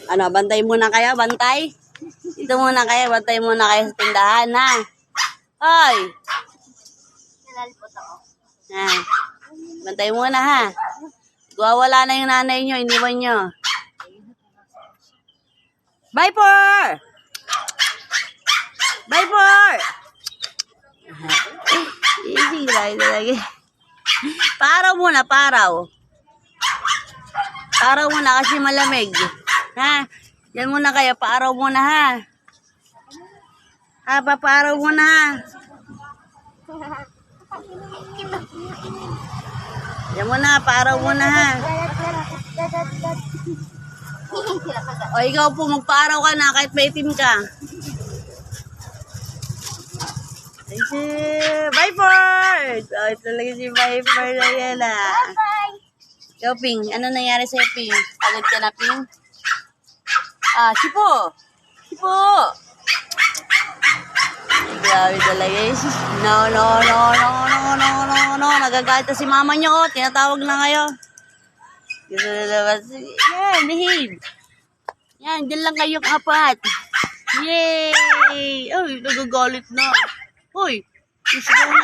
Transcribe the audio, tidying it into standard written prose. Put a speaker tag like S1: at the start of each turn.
S1: Ano, bantay muna kayo, bantay? Dito muna kayo, bantay muna kayo sa tindahan, ha? Hoy!
S2: Nalalipot ako.
S1: Ha? Bantay muna, ha? Wawala na yung nanay nyo, iniwan nyo. Bye, Por! Bye, Por! Easy lang talaga. Paraw muna, paraw. Paraw muna kasi malamig. Ha? Yan muna kayo, paaraw muna, ha? Ha, papaaraw muna, ha? Yan muna, paaraw muna, ha? O, ikaw po, magpaaraw ka na kahit maitim ka. Bye, Ford! Oh, ito talaga si Bye, Ford na yan, ah.
S2: Bye!
S1: Ikaw, Ping, ano nangyari sa'yo, Ping? Pagod ka na, Ping? Ah, Sipo! Sipo! Grabe talaga eh. No. Nagagalit na si mama niyo, oh. Tinatawag na kayo. Gusto na naman. Yan, behave. Yan, dyan lang kayong apat. Yay! Ay, nagagalit na. Hoy, gusto na.